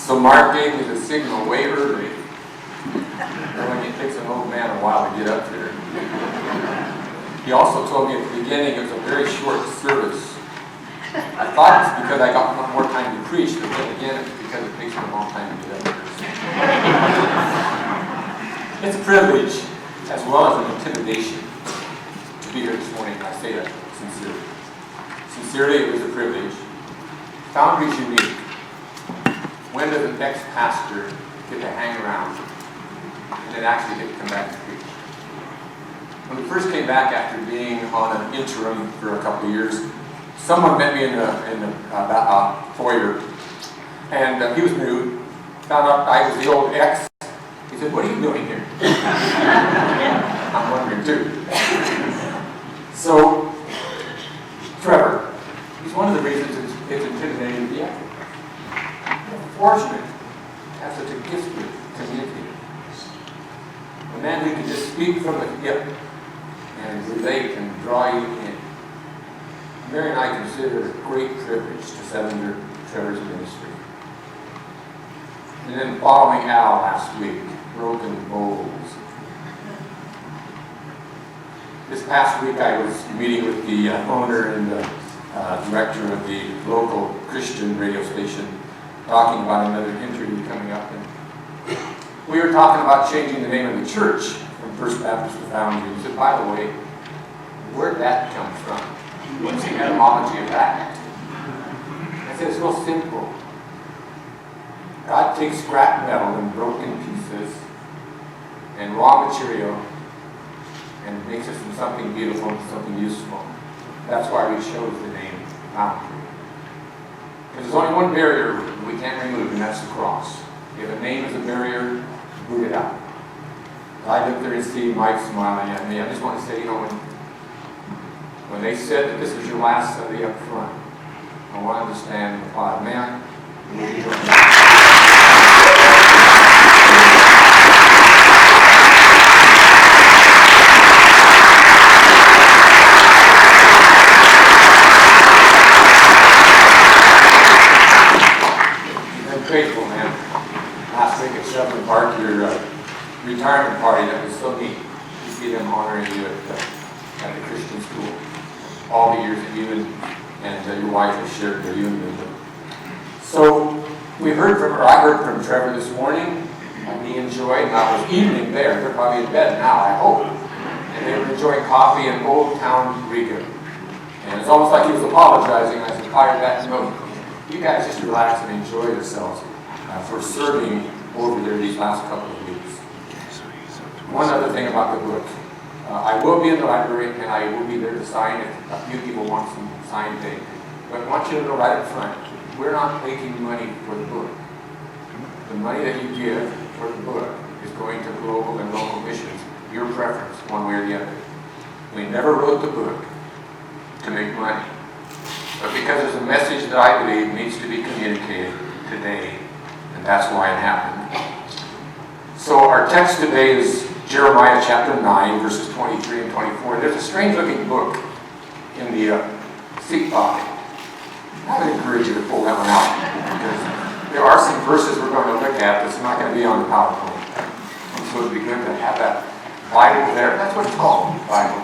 So Mark gave me the signal waiver. It takes an old man a while to get up there. He also told me at the beginning it was a very short service. I thought it's because I got more time to preach, but then again it's because it takes me a long time to get up there. It's a privilege as well as an intimidation to be here this morning. I say that sincerely. Sincerely, it was a privilege. Foundry's unique. When does an ex-pastor get to hang around and then actually get to come back and preach? When we first came back after being on an interim for a couple of years, someone met me in the foyer, and he was new. Found out I was the old ex. He said, "What are you doing here?" I'm wondering too. So, Trevor, he's one of the reasons it's intimidating to be active. We're fortunate to have such a gifted communicator. A man who can just speak from the hip and relate and draw you in. Mary and I consider it a great privilege to set under Trevor's ministry. And then following Al last week, broken bowls. This past week I was meeting with the owner and the director of the local Christian radio station, talking about another interview coming up. And we were talking about changing the name of the church from First Baptist to Foundry. He said, "By the way, where'd that come from? What's the etymology of that?" I said, "It's real simple. God takes scrap metal and broken pieces and raw material and makes us into something beautiful and something useful. That's why we chose the name Foundry. Because there's only one barrier we can't remove, and that's the cross. If a name is a barrier, boot it out." I looked there and see Mike smiling at me. I just want to say, when they said that this was your last Sunday up front, I wanted to stand and applaud. Man, we'll be doing that. I'm grateful, man. Last week at Shepherd Park, your retirement party, that was so neat to see them honoring you at the Christian school. All the years that you and your wife have shared their union with them. So I heard from Trevor this morning. He enjoyed, and I was evening there. They're probably in bed now, I hope. And they were enjoying coffee in Old Town Riga. And it's almost like he was apologizing. I said, "Fire that note. You guys just relax and enjoy yourselves for serving over there these last couple of weeks." One other thing about the book. I will be in the library and I will be there to sign it. A few people want some signed day. But I want you to know right up front, we're not taking money for the book. The money that you give for the book is going to global and local missions. Your preference, one way or the other. We never wrote the book to make money. But because there's a message that I believe needs to be communicated today, and that's why it happened. So our text today is Jeremiah chapter 9, verses 23 and 24. There's a strange-looking book in the seat pocket. I would encourage you to pull that one out, because there are some verses we're going to look at that's not going to be on the PowerPoint. And so it would be good to have that Bible there. That's what it's called, Bible.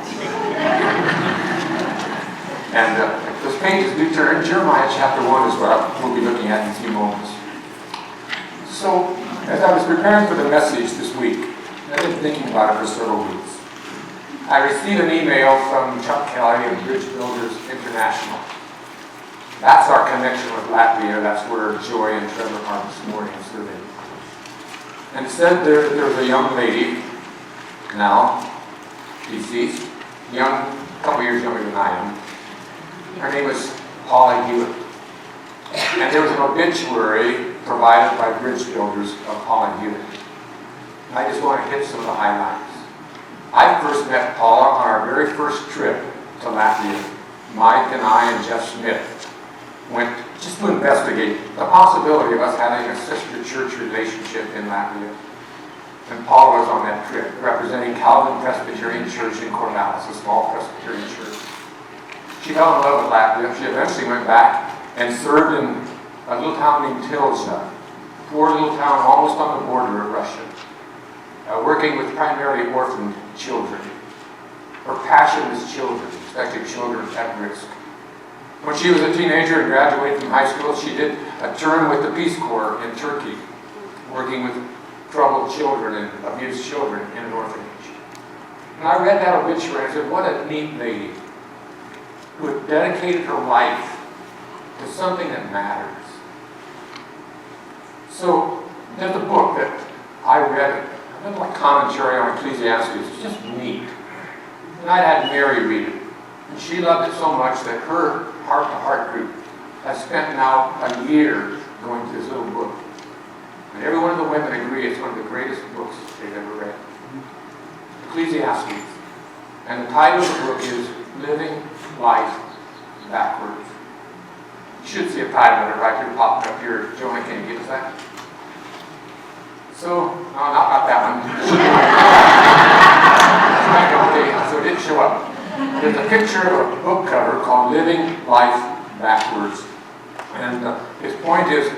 And those pages do turn. Jeremiah chapter 1 is what we'll be looking at in a few moments. So, as I was preparing for the message this week, I've been thinking about it for several weeks. I received an email from Chuck Kelly of Bridge Builders International. That's our connection with Latvia. That's where Joy and Trevor are this morning serving. And it said there was a young lady, now deceased, a couple years younger than I am. Her name was Paula Hewitt. And there was an obituary provided by Bridge Builders of Paula Hewitt. I just want to hit some of the highlights. I first met Paula on our very first trip to Latvia. Mike and I and Jeff Smith went just to investigate the possibility of us having a sister church relationship in Latvia. And Paula was on that trip, representing Calvin Presbyterian Church in Corvallis, a small Presbyterian church. She fell in love with Latvia. She eventually went back and served in a little town named Tilja. poor little town almost on the border of Russia, working with primarily orphaned children, or passionless children, especially children at risk. When she was a teenager and graduated from high school, she did a term with the Peace Corps in Turkey, working with troubled children and abused children in an orphanage. And I read that obituary and said, what a neat lady who had dedicated her life to something that matters. So there's a book that I read, a little commentary on Ecclesiastes. It's just neat. And I had Mary read it. And she loved it so much that her heart-to-heart group has spent now a year going through this little book. And every one of the women agree it's one of the greatest books they've ever read. Ecclesiastes. And the title of the book is Living Life Backwards. You should see a title of it right here popping up here. Jonah, can you give us that? So, no, not that one. Okay, so it didn't show up. There's a picture of a book cover called Living Life Backwards. And his point is,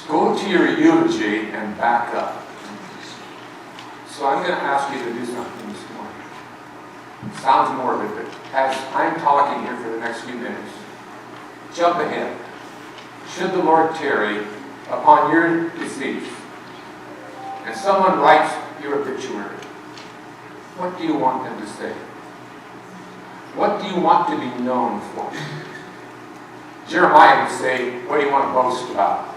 go to your eulogy and back up. So I'm going to ask you to do something this morning. It sounds morbid, but as I'm talking here for the next few minutes, jump ahead. Should the Lord tarry upon your decease, and someone writes your obituary, what do you want them to say? What do you want to be known for? Jeremiah would say, what do you want to boast about?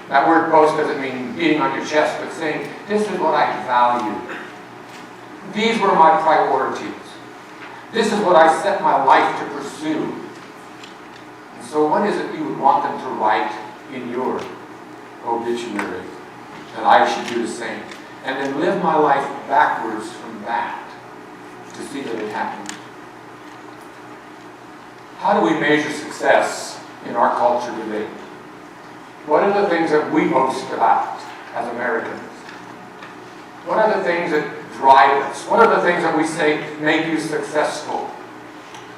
That word boast doesn't mean beating on your chest, but saying, this is what I value. These were my priorities. This is what I set my life to pursue. And so what is it you would want them to write in your obituary? And I should do the same. And then live my life backwards from that to see that it happens. How do we measure success in our culture today? What are the things that we boast about as Americans? What are the things that drive us? What are the things that we say make you successful?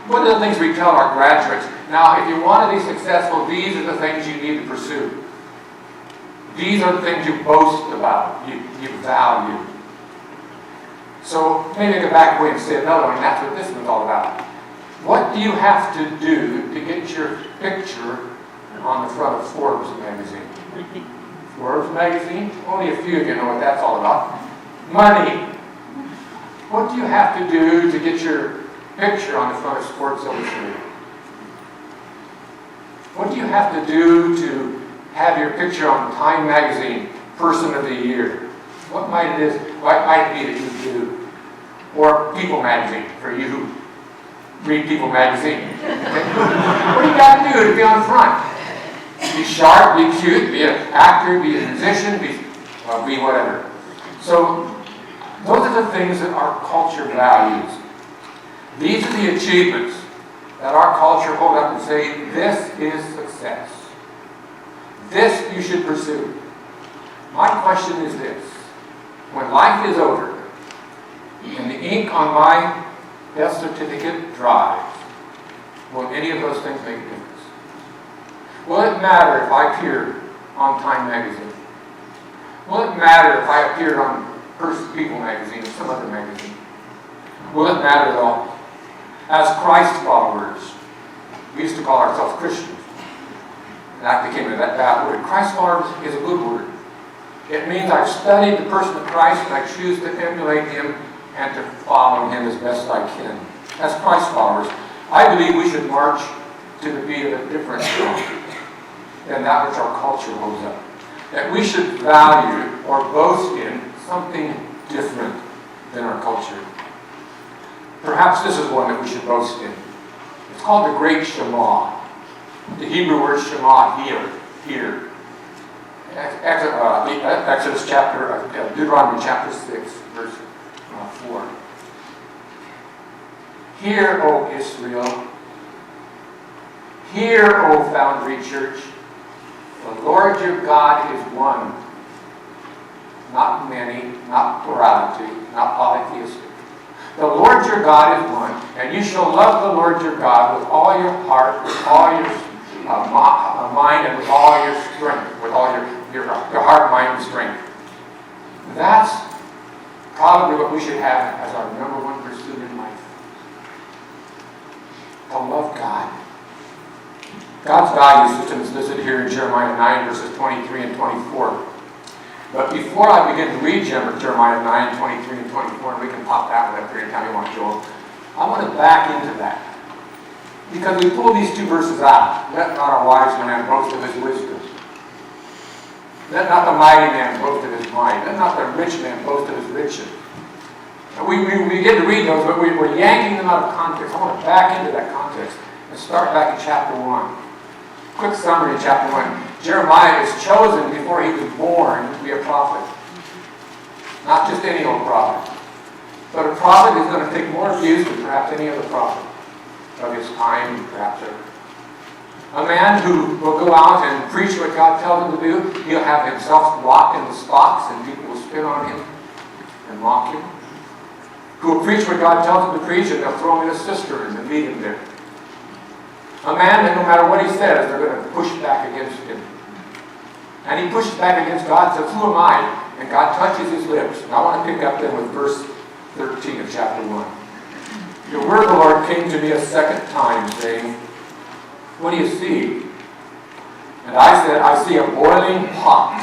What are the things we tell our graduates? Now, if you want to be successful, these are the things you need to pursue. These are the things you boast about, you value. So maybe I go back away and say another one, and that's what this one's all about. What do you have to do to get your picture on the front of Forbes magazine? Forbes magazine? Only a few of you know what that's all about. Money. What do you have to do to get your picture on the front of Sports Illustrated? What do you have to do to have your picture on Time magazine, Person of the Year? What might it be that you do? Or People magazine, for you who read People magazine. What do you got to do to be on front? Be sharp, be cute, be an actor, be a musician, be whatever. So those are the things that our culture values. These are the achievements that our culture hold up and say, this is success. This you should pursue. My question is this. When life is over, and the ink on my death certificate dries, will any of those things make a difference? Will it matter if I appeared on Time magazine? Will it matter if I appeared on People magazine or some other magazine? Will it matter at all? As Christ followers, we used to call ourselves Christians. That became that bad word. Christ followers is a good word. It means I've studied the person of Christ and I choose to emulate him and to follow him as best I can. As Christ followers, I believe we should march to the beat of a different song than that which our culture holds up. That we should value or boast in something different than our culture. Perhaps this is one that we should boast in. It's called the Great Shema. The Hebrew word Shema, here. Exodus chapter, Deuteronomy chapter 6, verse 4. Hear, O Israel. Hear, O Foundry Church. The Lord your God is one. Not many, not plurality, not polytheistic. The Lord your God is one, and you shall love the Lord your God with all your heart, with all your mind, and with all your strength, with all your your heart, mind, and strength. That's probably what we should have as our number one pursuit in life. To love God. God's value system is listed here in Jeremiah 9, verses 23 and 24. But before I begin to read Jeremiah 9, 23 and 24, and we can pop that one up here anytime you want, Joel, I want to back into that. Because we pull these two verses out. Let not a wise man boast of his wisdom. Let not the mighty man boast of his might. Let not the rich man boast of his riches. We begin to read those, but we're yanking them out of context. I want to back into that context and start back in chapter 1. Quick summary of chapter 1. Jeremiah is chosen before he was born to be a prophet. Not just any old prophet. But a prophet is going to take more views than perhaps any other prophet of his time, perhaps ever. A man who will go out and preach what God tells him to do. He'll have himself locked in the stocks and people will spit on him and mock him. Who will preach what God tells him to preach, and they'll throw him in a cistern and leave him there. A man that no matter what he says, they're going to push back against him. And he pushes back against God and says, who am I? And God touches his lips. And I want to pick up then with verse 13 of chapter 1. The word of the Lord came to me a second time, saying, what do you see? And I said, I see a boiling pot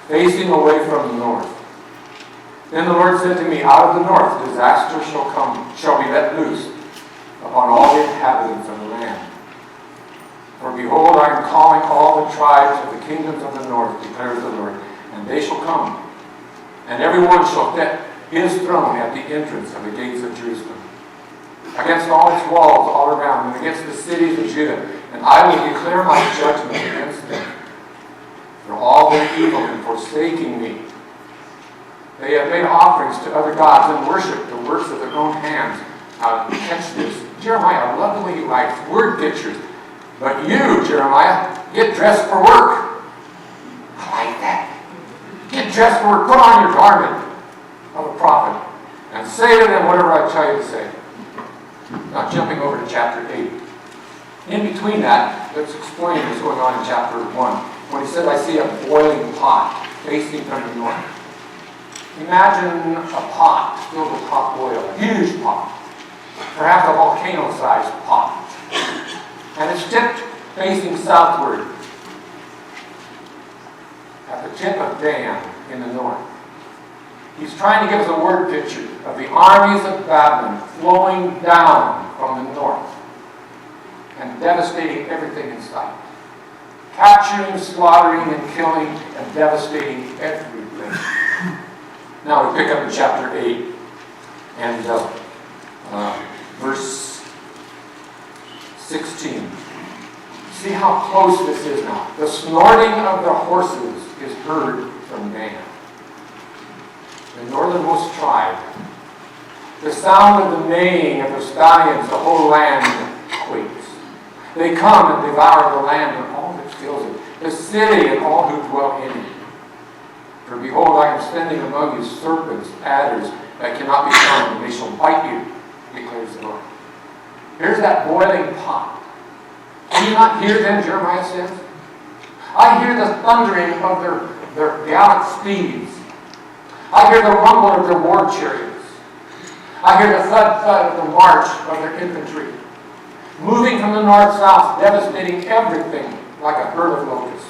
facing away from the north. Then the Lord said to me, out of the north disaster shall be let loose upon all the inhabitants of the land. For behold, I am calling all the tribes of the kingdoms of the north, declares the Lord, and they shall come. And every one shall set his throne at the entrance of the gates of Jerusalem, against all its walls all around, and against the cities of Judah. And I will declare my judgment against them for all their evil in forsaking me. They have made offerings to other gods and worshipped the works of their own hands. Catch this. Jeremiah, I love the way he writes word pictures. But you, Jeremiah, get dressed for work. I like that. Get dressed for work. Put on your garment of a prophet and say to them whatever I tell you to say. Now jumping over to chapter 8. In between that, let's explain what's going on in chapter 1. When he said, I see a boiling pot facing from the north. Imagine a pot filled with hot oil, a huge pot, perhaps a volcano-sized pot, and it's tipped facing southward at the tip of Dan in the north. He's trying to give us a word picture of the armies of Babylon flowing down from the north and devastating everything in sight, capturing, slaughtering, and killing, and devastating everything. Now we pick up in chapter 8 and verse 16. See how close this is now. The snorting of the horses is heard from Dan, the northernmost tribe. The sound of the neighing of the stallions, the whole land quakes. They come and devour the land and all that fills it, the city and all who dwell in it. For behold, I am sending among you serpents, adders that cannot be found, and they shall bite you, declares the Lord. Here's that boiling pot. Do you not hear them, Jeremiah says? I hear the thundering of their gallant steeds. I hear the rumble of their war chariots. I hear the thud of the march of their infantry, moving from the north-south, devastating everything like a herd of locusts.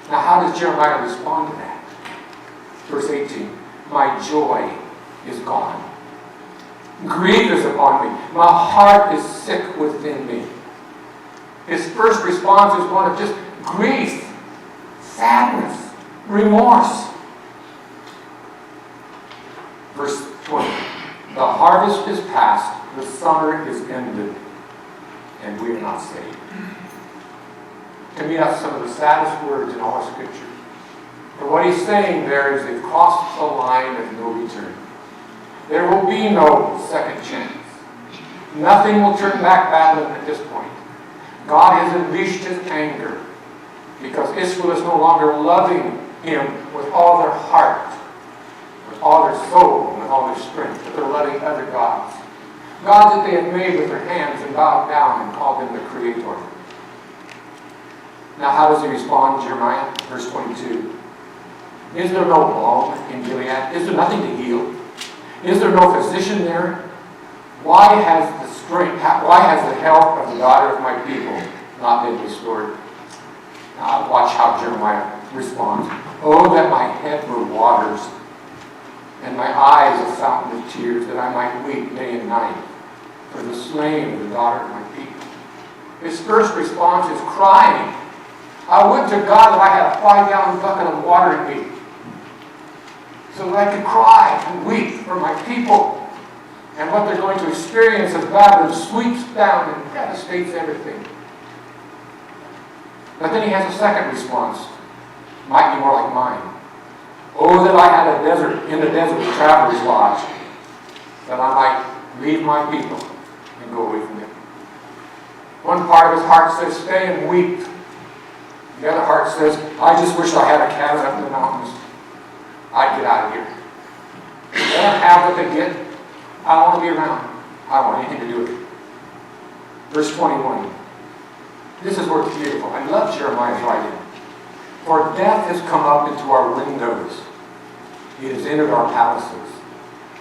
Now, how does Jeremiah respond to that? Verse 18, my joy is gone. Grief is upon me. My heart is sick within me. His first response is one of just grief, sadness, remorse. Verse 20, the harvest is past, the summer is ended, and we are not saved. To me, that's some of the saddest words in all of Scripture. And what he's saying there is they've crossed the line of no return. There will be no second chance. Nothing will turn back Babylon at this point. God has unleashed his anger because Israel is no longer loving him with all their heart, with all their soul, and with all their strength, but they're loving other gods. Gods that they had made with their hands and bowed down and called him the Creator. Now how does he respond, Jeremiah? Verse 22. Is there no balm in Gilead? Is there nothing to heal? Is there no physician there? Why has the health of the daughter of my people not been restored? Now watch how Jeremiah responds. Oh, that my head were waters, and my eyes a fountain of tears, that I might weep day and night for the slain of the daughter of my people. His first response is crying. I would to God that I had a 5-gallon bucket of water in me, so that I could cry and weep for my people and what they're going to experience as Babylon sweeps down and devastates everything. But then he has a second response, might be more like mine. Oh, that I had in the desert a traveler's lodge, that I might leave my people and go away from them. One part of his heart says, stay and weep. The other heart says, I just wish I had a cabin up in the mountains. I'd get out of here. Let them have what they get. I don't want to be around. I don't want anything to do with it. Verse 21. This is where it's beautiful. I love Jeremiah's writing. For death has come up into our windows. It has entered our palaces,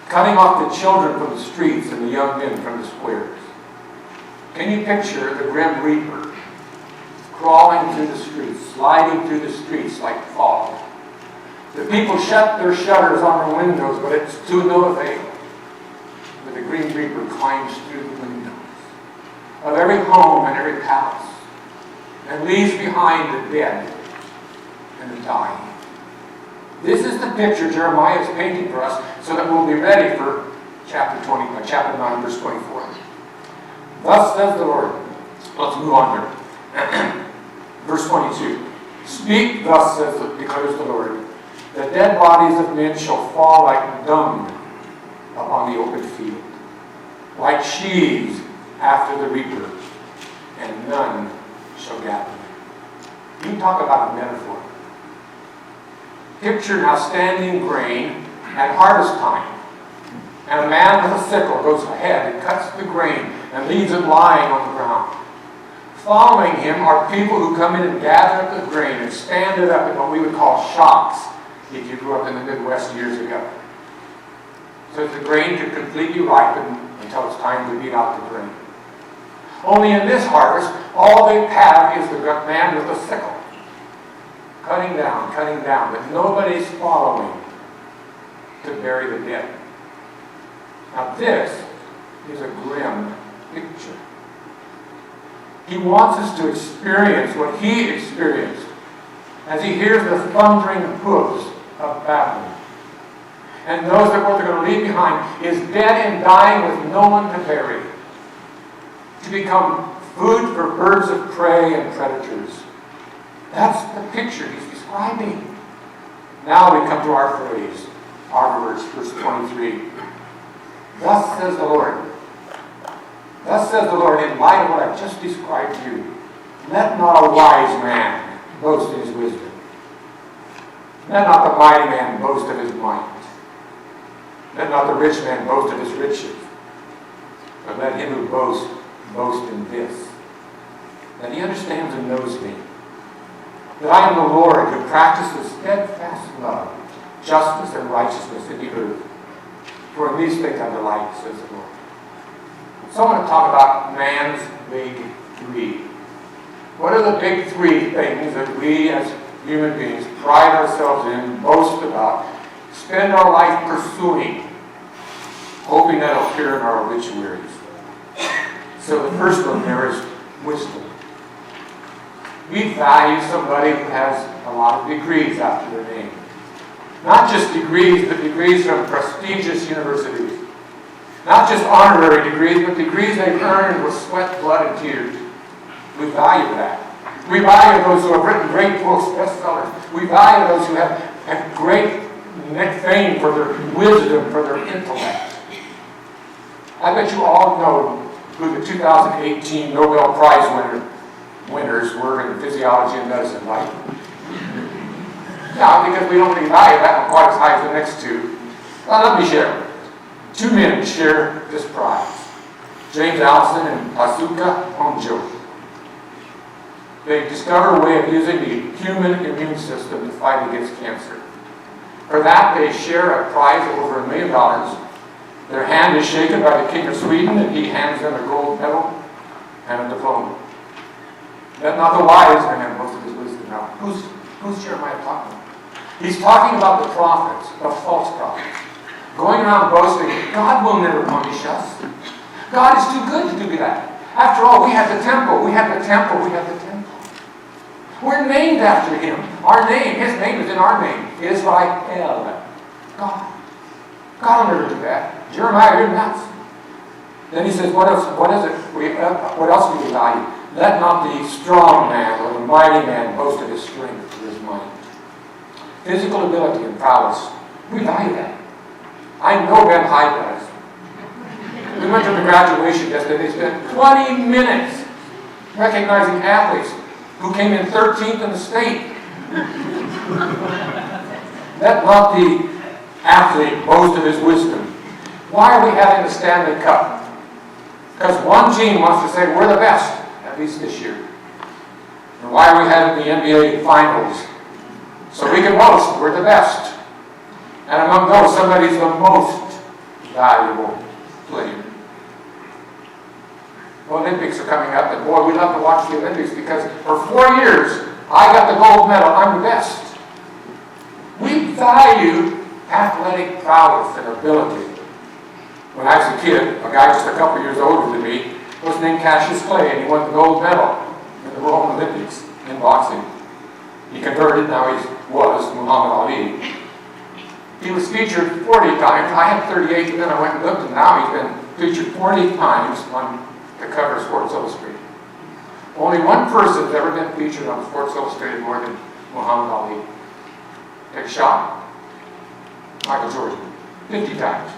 cutting off the children from the streets and the young men from the squares. Can you picture the grim reaper crawling through the streets, sliding through the streets like fog? The people shut their shutters on their windows, but it's to no avail. But the Green Reaper climbs through the windows of every home and every palace and leaves behind the dead and the dying. This is the picture Jeremiah is painting for us so that we'll be ready for chapter 9, verse 24. Thus says the Lord. Let's move on here. Verse 22. Speak, thus declares the Lord. The dead bodies of men shall fall like dung upon the open field, like sheaves after the reaper, and none shall gather them. You talk about a metaphor. Picture now standing grain at harvest time, and a man with a sickle goes ahead and cuts the grain and leaves it lying on the ground. Following him are people who come in and gather up the grain and stand it up in what we would call shocks, if you grew up in the Midwest years ago. So that the grain could completely ripen until it's time to beat out the grain. Only in this harvest, all they have is the man with the sickle. Cutting down, but nobody's following to bury the dead. Now this is a grim picture. He wants us to experience what he experienced as he hears the thundering hooves of Babylon, and knows that what they're going to leave behind is dead and dying with no one to bury, to become food for birds of prey and predators. That's the picture he's describing. Now we come to our phrase, our words, verse 23. Thus says the Lord. Thus says the Lord, in light of what I've just described to you, let not a wise man boast in his wisdom. Let not the mighty man boast of his might. Let not the rich man boast of his riches. But let him who boasts boast in this, that he understands and knows me, that I am the Lord who practices steadfast love, justice, and righteousness in the earth. For in these things I delight, says the Lord. So I want to talk about man's big three. What are the big three things that we as human beings pride ourselves in, boast about, spend our life pursuing, hoping that it'll appear in our obituaries? So the first one there is wisdom. We value somebody who has a lot of degrees after their name. Not just degrees, but degrees from prestigious universities. Not just honorary degrees, but degrees they've earned with sweat, blood, and tears. We value that. We value those who have written great books, bestsellers. We value those who have great fame for their wisdom, for their intellect. I bet you all know who the 2018 Nobel Prize winners were in physiology and medicine, right? Yeah, because we don't really value that one quite as high as the next two. Well, let me share. Two men share this prize. James Allison and Asuka Honjo. They discover a way of using the human immune system to fight against cancer. For that, they share a prize of over $1 million. Their hand is shaken by the King of Sweden, and he hands them a gold medal and a diploma. Let not the wise man boast of his wisdom. Now, who's Jeremiah talking about? He's talking about the prophets, the false prophets, going around boasting, God will never punish us. God is too good to do that. After all, we had the temple, we had the temple, we had the temple. We're named after him. Our name, his name is in our name. Israel. God. God will never do that. Jeremiah, you're nuts. Then he says, what else? What is it? What else do we value? Let not the strong man or the mighty man boast of his strength or his might. Physical ability and prowess. We value that. I know Ben Hyde does. We went to the graduation yesterday. They spent 20 minutes recognizing athletes who came in 13th in the state. Let not the athlete boast of his wisdom. Why are we having the Stanley Cup? Because one team wants to say we're the best, at least this year. And why are we having the NBA Finals? So we can boast we're the best. And among those, somebody's the most valuable player. The Olympics are coming up, and boy, we love to watch the Olympics because for 4 years, I got the gold medal. I'm the best. We value athletic prowess and ability. When I was a kid, a guy just a couple years older than me was named Cassius Clay, and he won the gold medal in the Roman Olympics in boxing. He converted, now he was Muhammad Ali. He was featured 40 times. I had 38, and then I went and looked, and now he's been featured 40 times on the cover of Sports Illustrated. Only one person has ever been featured on Sports Illustrated more than Muhammad Ali. Take a shot. Michael Jordan. 50 times.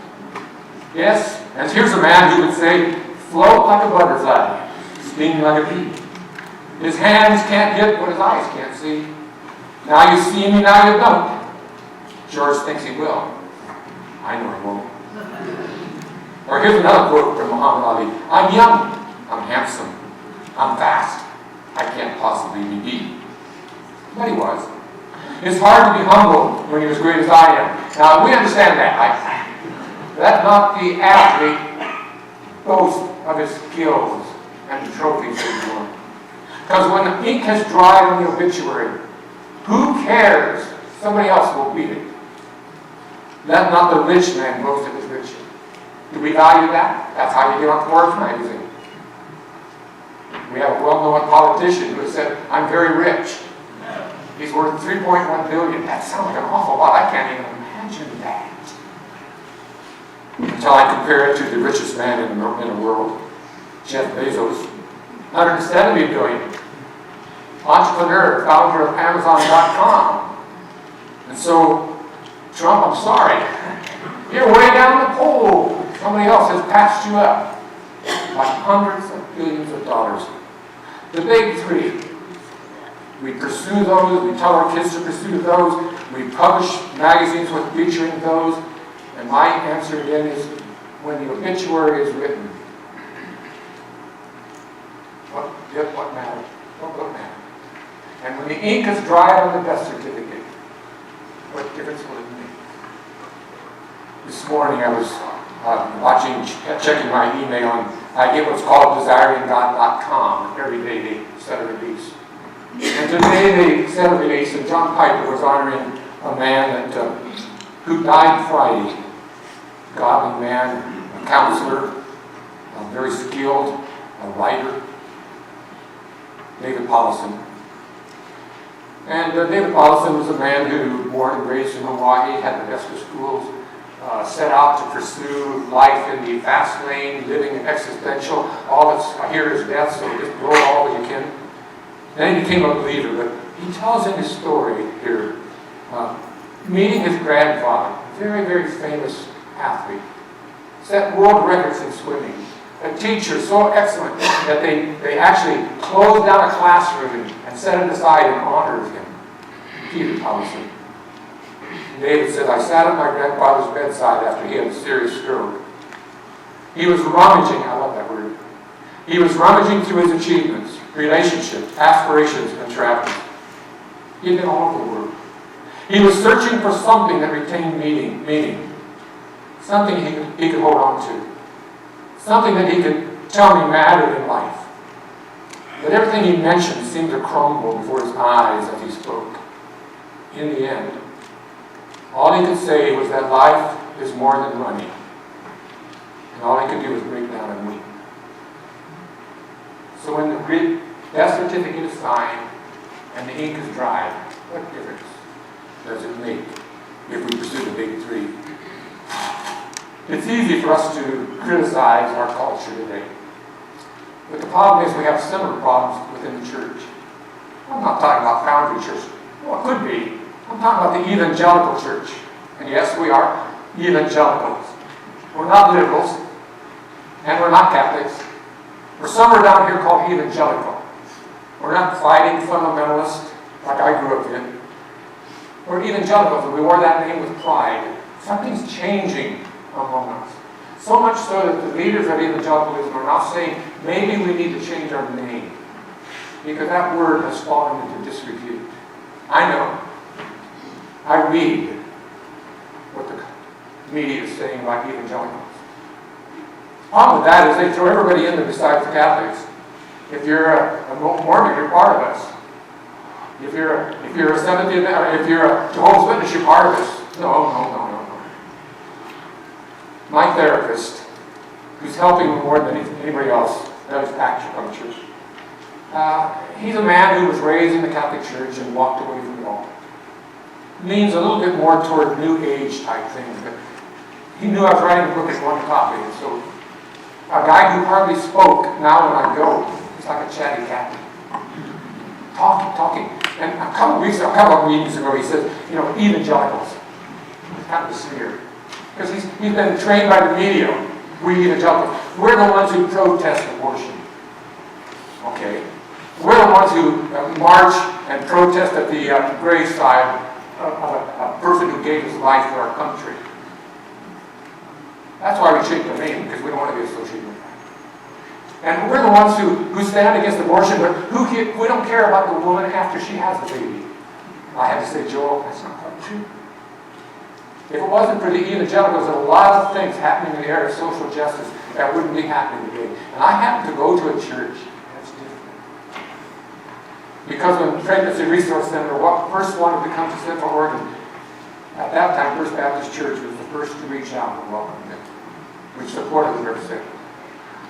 Yes, and here's a man who would say, float like a butterfly, sting like a bee. His hands can't hit what his eyes can't see. Now you see me, now you don't. George thinks he will. I know he won't. Or here's another quote from Muhammad Ali. I'm young, I'm handsome, I'm fast. I can't possibly be beat. But he was. It's hard to be humble when you're as great as I am. Now we understand that. Let not the athlete boast of his skills and the trophies that he won. Because when the ink has dried on the obituary, who cares? Somebody else will beat it. Let not the rich man boast of his riches. Do we value that? That's how you get on Forbes magazine. We have a well-known politician who has said, I'm very rich. He's worth $3.1 billion. That sounds like an awful lot. I can't even imagine that. Until I compare it to the richest man in the world, Jeff Bezos, $170 billion. Entrepreneur, founder of Amazon.com. And so, Trump, I'm sorry. You're way down the pole. Somebody else has passed you up by hundreds of billions of dollars. The big three. We pursue those. We tell our kids to pursue those. We publish magazines with featuring those. And my answer again is, when the obituary is written, what matters? What matters? And when the ink is dry on the death certificate, what difference will it make? This morning I was checking my email, and I get what's called desiringgod.com. Every day they set a release. And today they set a release, and John Piper was honoring a man who died Friday. Godly man, a counselor, very skilled, a writer, David Paulson. And David Paulson was a man who, born and raised in Hawaii, had the best of schools, set out to pursue life in the fast lane, living existential. All that's here is death, so just blow all that you can. Then he became a believer, but he tells in his story here, meeting his grandfather, very, very famous athlete, set world records in swimming. A teacher so excellent that they actually closed down a classroom and set it aside in honor of him. Peter Thompson. David said, I sat at my grandfather's bedside after he had a serious stroke. He was rummaging, I love that word, He was rummaging through his achievements, relationships, aspirations, and travels. He had been all over the world. He was searching for something that retained meaning. Something he could hold on to. Something that he could tell me mattered in life. But everything he mentioned seemed to crumble before his eyes as he spoke. In the end, all he could say was that life is more than money. And all he could do was break down and weep. So when the death certificate is signed and the ink is dried, what difference does it make if we pursue the big three? It's easy for us to criticize our culture today. But the problem is we have similar problems within the church. I'm not talking about Foundry Church. Well, it could be. I'm talking about the evangelical church. And yes, we are evangelicals. We're not liberals. And we're not Catholics. We're somewhere down here called evangelical. We're not fighting fundamentalists like I grew up in. We're evangelicals, and we wore that name with pride. Something's changing among us. So much so that the leaders of evangelicalism are now saying, maybe we need to change our name. Because that word has fallen into disrepute. I know. I read what the media is saying about evangelicals. The problem with that is they throw everybody in there besides the Catholics. If you're a Mormon, you're part of us. If you're a Seventh-day, if you're a Jehovah's Witness, you're part of us. No. My therapist, who's helping me more than anybody else, that is acupuncture. He's a man who was raised in the Catholic Church and walked away from it all. Leans a little bit more toward New Age type things, but he knew I was writing a book at one topic, and so a guy who hardly spoke, now when I go, he's like a chatty Cathy. Talking. And a couple of meetings ago, he says, evangelicals. It's kind of a sneer. Because he's been trained by the media. We evangelicals. We're the ones who protest abortion. Okay? We're the ones who march and protest at the graveside of a person who gave his life for our country. That's why we changed the name, because we don't want to be associated with that. And we're the ones who stand against abortion, but we don't care about the woman after she has the baby. I had to say, Joel, that's not quite true. If it wasn't for the evangelicals, there are a lot of things happening in the area of social justice that wouldn't be happening today. And I happen to go to a church that's different. Because when Pregnancy Resource Center first wanted to come to Central Oregon, at that time, First Baptist Church was the first to reach out and welcome them, which supported the River Center.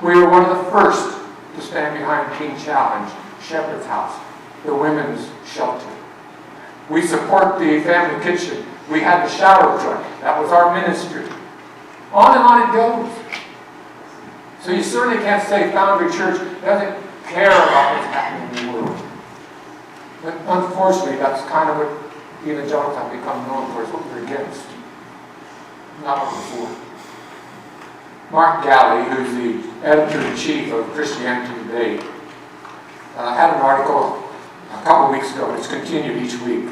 We were one of the first to stand behind King Challenge, Shepherd's House, the women's shelter. We support the family kitchen. We had the shower truck. That was our ministry. On and on it goes. So you certainly can't say Foundry Church doesn't care about what's happening in the world. But unfortunately, that's kind of what evangelicals have become known for, is what we're against, not what we're for. Mark Galli, who's the editor-in-chief of Christianity Today, had an article a couple weeks ago, and it's continued each week.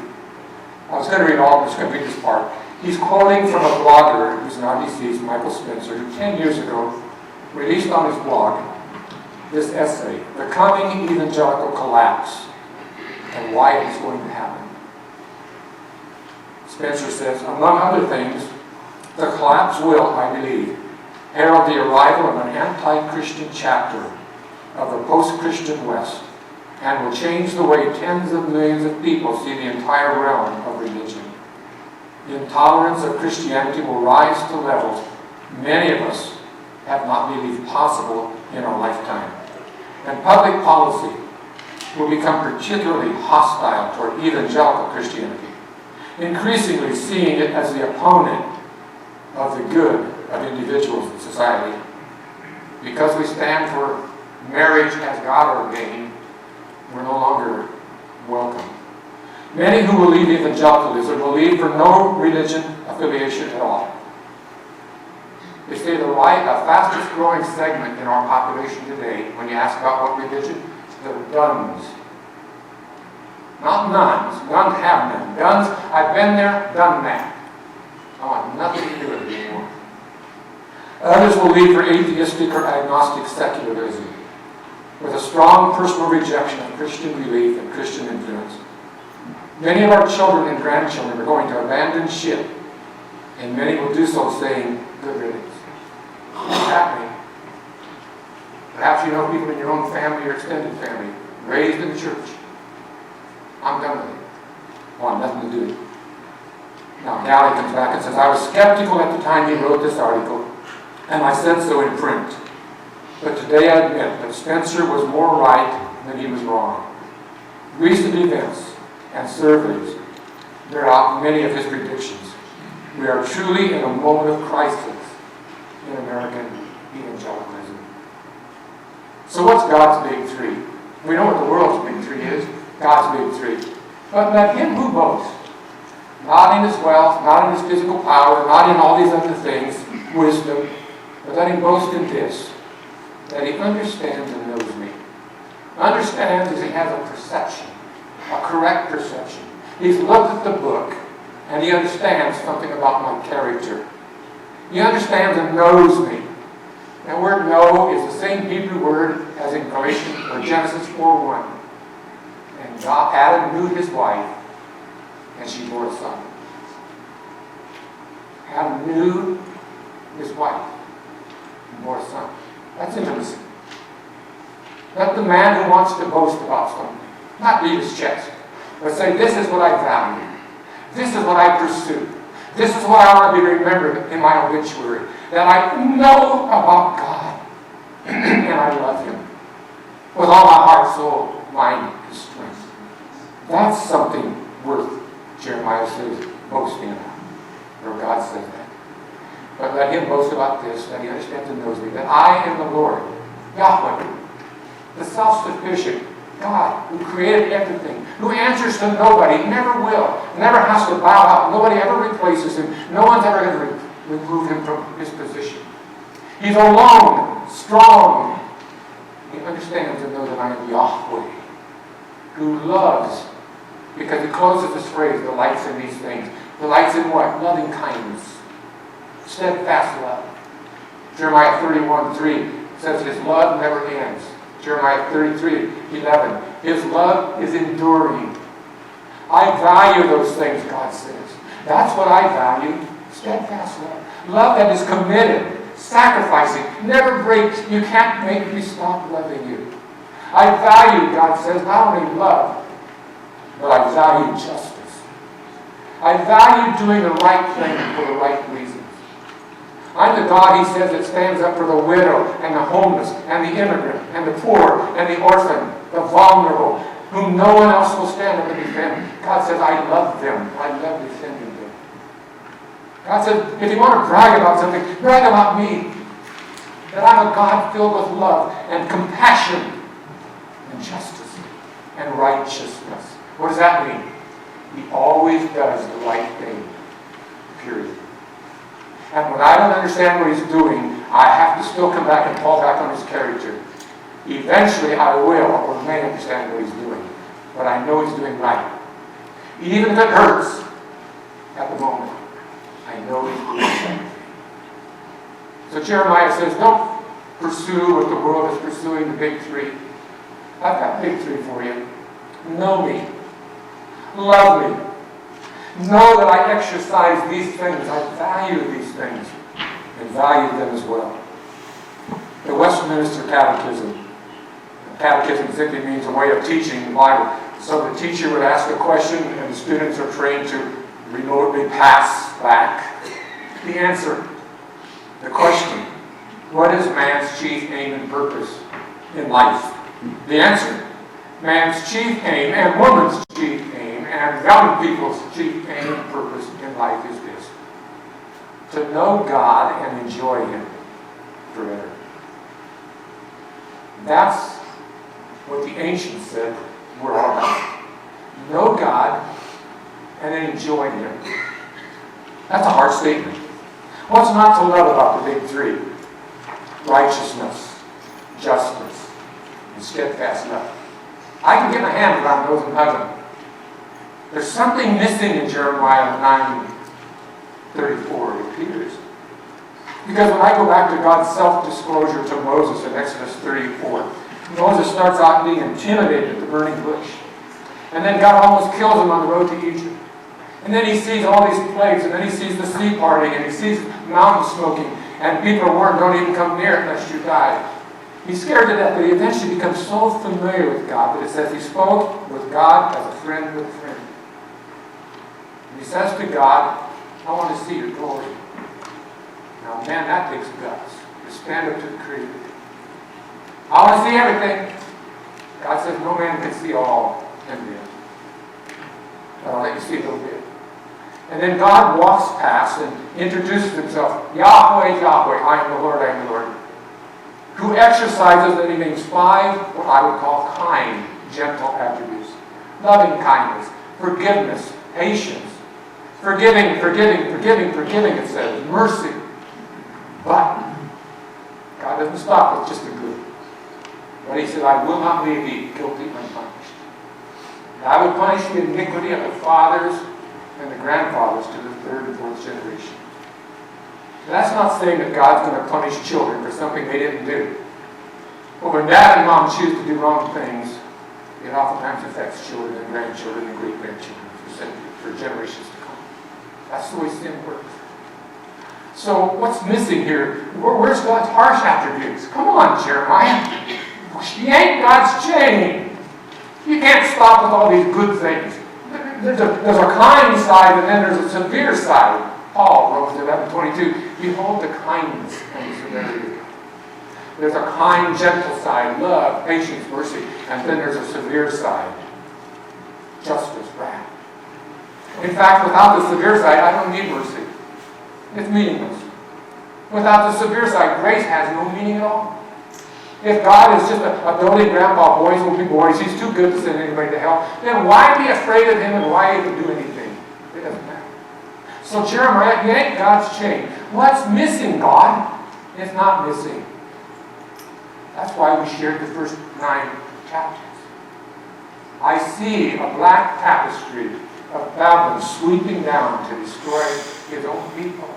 I was going to read all, I'm just going to read this part. He's quoting from a blogger who's now deceased, Michael Spencer, who 10 years ago released on his blog this essay, The Coming Evangelical Collapse and Why It's Going to Happen. Spencer says, among other things, the collapse will, I believe, herald the arrival of an anti-Christian chapter of the post-Christian West, and will change the way tens of millions of people see the entire realm of religion. The intolerance of Christianity will rise to levels many of us have not believed possible in our lifetime. And public policy will become particularly hostile toward evangelical Christianity, increasingly seeing it as the opponent of the good of individuals in society. Because we stand for marriage as God ordained, we're no longer welcome. Many who will leave evangelicalism will leave for no religion affiliation at all. They say the fastest growing segment in our population today, when you ask about what religion, they're nuns. Not nuns. Nuns have none. Nuns, I've been there, done that. I want nothing to do with it anymore. Others will leave for atheistic or agnostic secularism. with a strong personal rejection of Christian belief and Christian influence. Many of our children and grandchildren are going to abandon ship, and many will do so saying, good riddance. It's happening. Perhaps you know people in your own family or extended family, raised in the church. I'm done with it. I want nothing to do with it. Now, Galley comes back and says, I was skeptical at the time he wrote this article, and I said so in print. But today I admit that Spencer was more right than he was wrong. Recent events and surveys bear out many of his predictions. We are truly in a moment of crisis in American evangelicalism. So what's God's big three? We know what the world's big three is. God's big three. But let him who boasts, not in his wealth, not in his physical power, not in all these other things, wisdom, but let him boast in this, that he understands and knows me. Understands as he has a perception, a correct perception. He's looked at the book, and he understands something about my character. He understands and knows me. That word know is the same Hebrew word as in Galatians or Genesis 4:1. And Adam knew his wife, and she bore a son. Adam knew his wife and bore a son. That's intimacy. Let the man who wants to boast about something not beat his chest, but say, this is what I value. This is what I pursue. This is what I want to be remembered in my obituary. That I know about God and I love him with all my heart, soul, mind, and strength. That's something worth, Jeremiah says, boasting about. Or God says that. But let him boast about this, that he understands and knows me, that I am the Lord, Yahweh, the self-sufficient God who created everything, who answers to nobody, never will, never has to bow out. Nobody ever replaces him. No one's ever going to remove him from his position. He's alone, strong. He understands and knows that I am Yahweh, who loves, because he closes this phrase, delights in these things. Delights in what? Loving kindness, steadfast love. Jeremiah 31:3 says his love never ends. Jeremiah 33:11. His love is enduring. I value those things, God says. That's what I value. Steadfast love. Love that is committed, sacrificing, never breaks. You can't make me stop loving you. I value, God says, not only love, but I value justice. I value doing the right thing for the right reasons. I'm the God, he says, that stands up for the widow and the homeless and the immigrant and the poor and the orphan, the vulnerable, whom no one else will stand up and defend. God says, I love them. I love defending them. God says, if you want to brag about something, brag about me. That I'm a God filled with love and compassion and justice and righteousness. What does that mean? He always does the right thing. Period. And when I don't understand what he's doing, I have to still come back and fall back on his character. Eventually I will or may understand what he's doing. But I know he's doing right. Even if it hurts at the moment, I know he's doing right. So Jeremiah says, don't pursue what the world is pursuing, the big three. I've got big three for you. Know me. Love me. Know that I exercise these things. I value these things and value them as well. The Westminster Catechism. Catechism simply means a way of teaching the Bible. So the teacher would ask a question and the students are trained to remotely pass back the answer. The question, what is man's chief aim and purpose in life? The answer, man's chief aim and woman's chief aim and young people's chief aim and purpose in life is this: to know God and enjoy him forever. That's what the ancients said we're all about. Know God and then enjoy him. That's a hard statement. What's not to love about the big three? Righteousness, justice, and steadfast love. I can get my hand around those and hug them. There's something missing in Jeremiah 9:34, it appears. Because when I go back to God's self-disclosure to Moses in Exodus 34, Moses starts out being intimidated at the burning bush. And then God almost kills him on the road to Egypt. And then he sees all these plagues, and then he sees the sea parting, and he sees mountains smoking, and people are warned, don't even come near it unless you die. He's scared to death, but he eventually becomes so familiar with God that it says he spoke with God as a friend with a friend. And he says to God, I want to see your glory. Now, man, that takes guts to stand up to the Creator. I want to see everything. God says, no man can see all in me. I'll let you see a little bit. And then God walks past and introduces himself. Yahweh, Yahweh, I am the Lord, I am the Lord. Who exercises, and he names 5 what I would call kind, gentle attributes. Loving kindness, forgiveness, patience, forgiving, it says, mercy. But God doesn't stop with just the good. But he said, I will not leave thee guilty unpunished. And I will punish the iniquity of the fathers and the grandfathers to the 3rd and 4th generation. That's not saying that God's going to punish children for something they didn't do. But when dad and mom choose to do wrong things, it oftentimes affects children and grandchildren and great-grandchildren for generations to come. That's the way sin works. So what's missing here? Where's God's harsh attributes? Come on, Jeremiah. You ain't God's chain. You can't stop with all these good things. There's a kind side, and then there's a severe side. Paul, Romans 11:22, behold the kindness and the severity of God. There's a kind, gentle side, love, patience, mercy, and then there's a severe side, justice, wrath. In fact, without the severe side, I don't need mercy. It's meaningless. Without the severe side, grace has no meaning at all. If God is just a doting grandpa, boys will be boys, he's too good to send anybody to hell, then why be afraid of him and why even do anything? It doesn't matter. So Jeremiah, you ain't God's chain. What's missing, God? It's not missing. That's why we shared the first 9 chapters. I see a black tapestry of Babylon sweeping down to destroy his own people.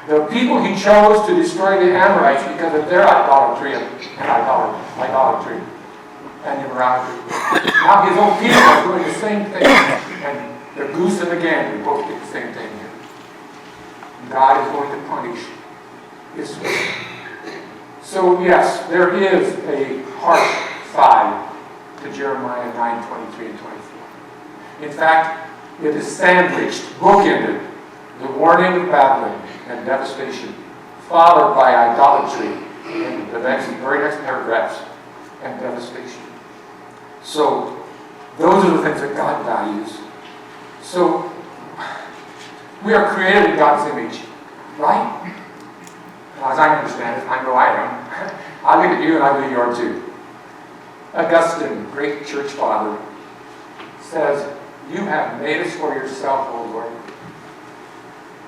The people he chose to destroy the Amorites because of their idolatry and idolatry and immorality. Now his own people are doing the same thing. And the goose and the gander both did the same thing here. God is going to punish Israel. So yes, there is a harsh side to Jeremiah 9:23 and 24. In fact, it is sandwiched, bookended, the warning of Babylon and devastation, followed by idolatry in the very next paragraphs, and devastation. So those are the things that God values. So we are created in God's image, right? As I understand it, I know I am. I look at you and I believe you are too. Augustine, great church father, says, you have made us for yourself, O Lord,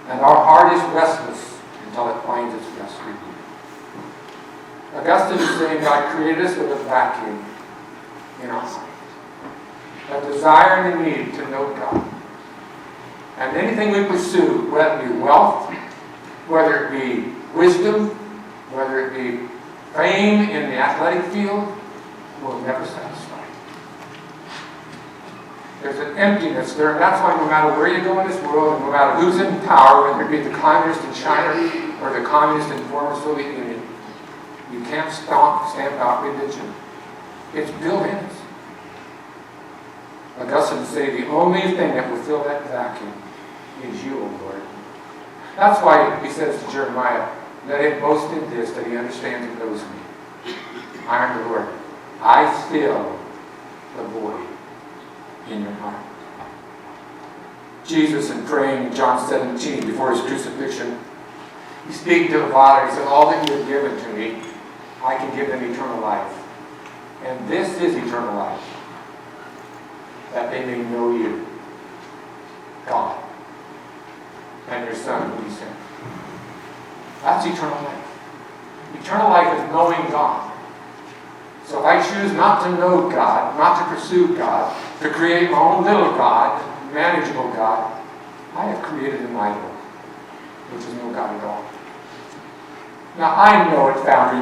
and our heart is restless until it finds its rest with you. Augustine is saying God created us with a vacuum in our heart, a desire and a need to know God. And anything we pursue, whether it be wealth, whether it be wisdom, whether it be fame in the athletic field, will never satisfy. There's an emptiness there. That's why no matter where you go in this world, and no matter who's in power, whether it be the communist in China or the communist in the former Soviet Union, you can't stamp out religion. It's built in us. Augustine say the only thing that will fill that vacuum is you, O Lord. That's why he says to Jeremiah, let him boast in this, that he understands and knows me. I am the Lord. I fill the void in your heart. Jesus, in praying in John 17 before his crucifixion, he's speaking to the Father. He said, all that you have given to me, I can give them eternal life. And this is eternal life, that they may know you, God, and your Son whom he sent. That's eternal life. Eternal life is knowing God. So if I choose not to know God, not to pursue God, to create my own little God, manageable God, I have created an idol, which is no God at all. Now, I know it, Foundry,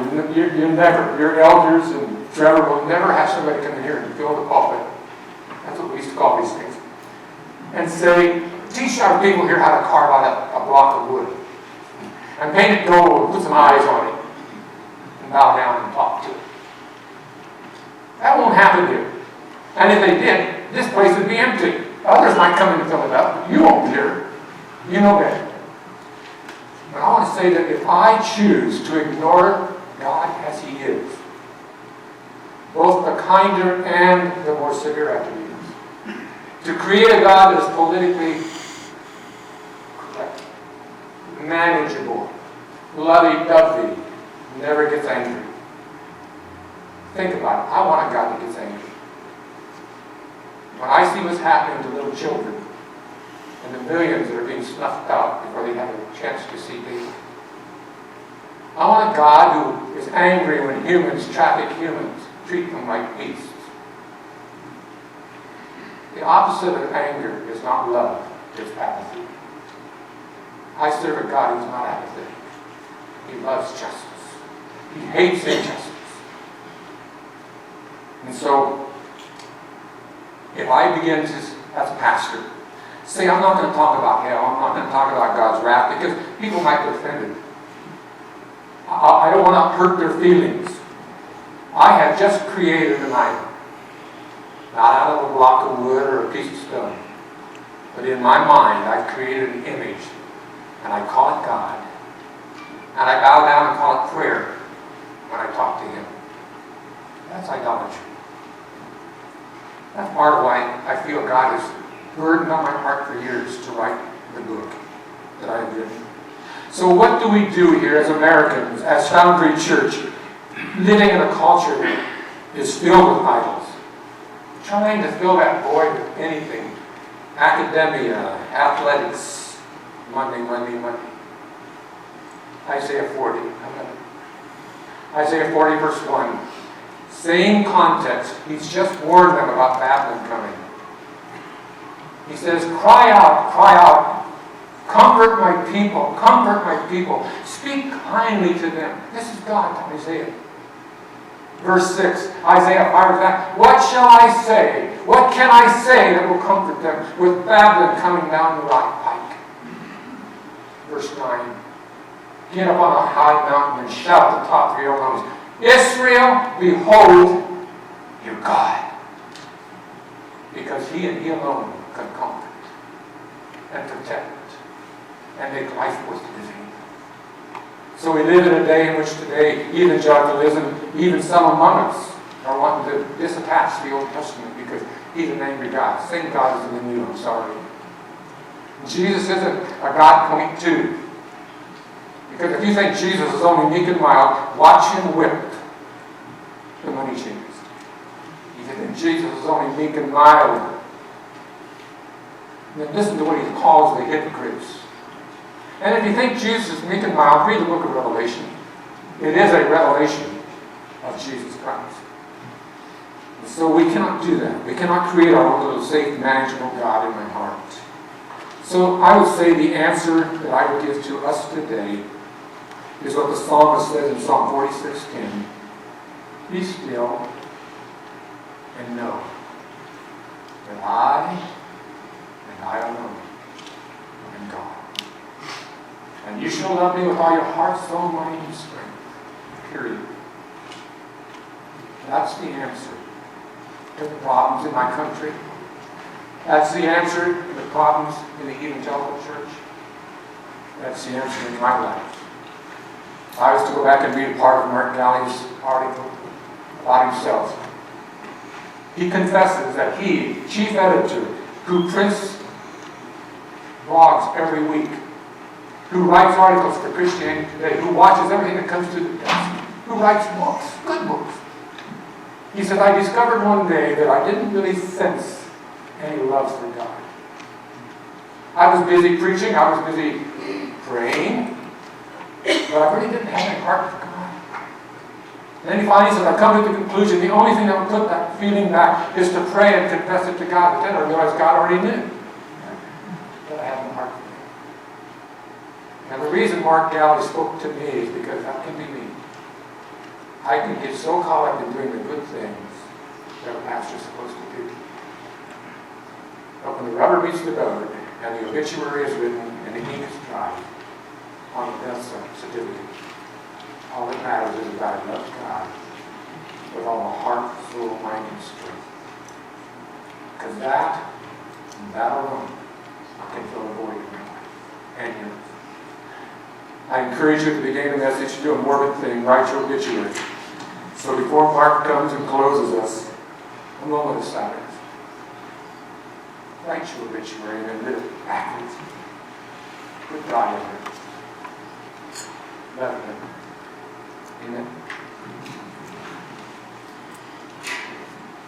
your elders and Trevor will never have somebody come in here and fill the pulpit. That's what we used to call these things. And say, teach our people here how to carve out a block of wood. And paint it gold and put some eyes on it. And bow down and talk to it. That won't happen here. And if they did, this place would be empty. Others might come in and fill it up, but you won't be here. You know better. But I want to say that if I choose to ignore God as He is, both the kinder and the more severe attributes, to create a God that is politically correct, manageable, lovey-dovey, never gets angry. Think about it. I want a God that gets angry. When I see what's happening to little children, and the millions that are being snuffed out before they have a chance to see people, I want a God who is angry when humans traffic humans, treat them like beasts. The opposite of anger is not love, it's apathy. I serve a God who's not apathetic. He loves justice. He hates injustice. And so, if I begin to, as a pastor, say I'm not going to talk about hell, I'm not going to talk about God's wrath, because people might get offended. I don't want to hurt their feelings. I have just created an idol. Not out of a block of wood or a piece of stone. But in my mind, I've created an image. And I call it God. And I bow down and call it prayer when I talk to Him. That's idolatry. That's part of why I feel God has burdened on my heart for years to write the book that I have written. So what do we do here as Americans, as Foundry Church, living in a culture that is filled with idols? Trying to fill that void with anything. Academia, athletics, Monday. Isaiah 40. Isaiah 40 verse 1. Same context. He's just warned them about Babylon coming. He says, cry out, comfort my people, speak kindly to them. This is God to Isaiah. Verse 6, Isaiah fires back, what shall I say? What can I say that will comfort them with Babylon coming down the right pike? Verse 9, get up on a high mountain and shout at the top of your lungs, Israel, behold your God. Because He and He alone can comfort and protect and make life worth living. So we live in a day in which today evangelicalism, even some among us, are wanting to disattach the Old Testament because He's an angry God. Same God as in the New, I'm sorry. Jesus isn't a God point to. Because if you think Jesus is only meek and mild, watch Him whip the money changers. If you think Jesus is only meek and mild, then listen to what He calls the hypocrites. And if you think Jesus is meek and mild, read the book of Revelation. It is a revelation of Jesus Christ. And so we cannot do that. We cannot create our own little safe, manageable God in my heart. So I would say the answer that I would give to us today is what the psalmist says in Psalm 46:10. Be still and know that I alone am God. And you shall love me with all your heart, soul, mind, and strength. Period. That's the answer to the problems in my country. That's the answer to the problems in the evangelical church. That's the answer in my life. I was to go back and read a part of Mark Galli's article about himself. He confesses that he, chief editor, who prints blogs every week, who writes articles for Christianity Today, who watches everything that comes to the desk, who writes books, good books. He said, I discovered one day that I didn't really sense any love for God. I was busy preaching, I was busy praying, but I really didn't have any heart for God. And then he finally said, I come to the conclusion, the only thing that will put that feeling back is to pray and confess it to God. But then I realized God already knew that I had no heart for Him. And the reason Mark Galley spoke to me is because that can be me. I can get so caught up in doing the good things that a pastor's supposed to do. But when the rubber meets the road and the obituary is written and the ink is dry on the death certificate, all that matters is that I love God with all my heart, soul, mind, and strength. Because that, and that alone, can fill the void in my life and yours. I encourage you at the beginning of the message to do a morbid thing, write your obituary. So before Mark comes and closes us, a moment of silence. Write your obituary and then read it backwards. With God in it. Love him. Amen.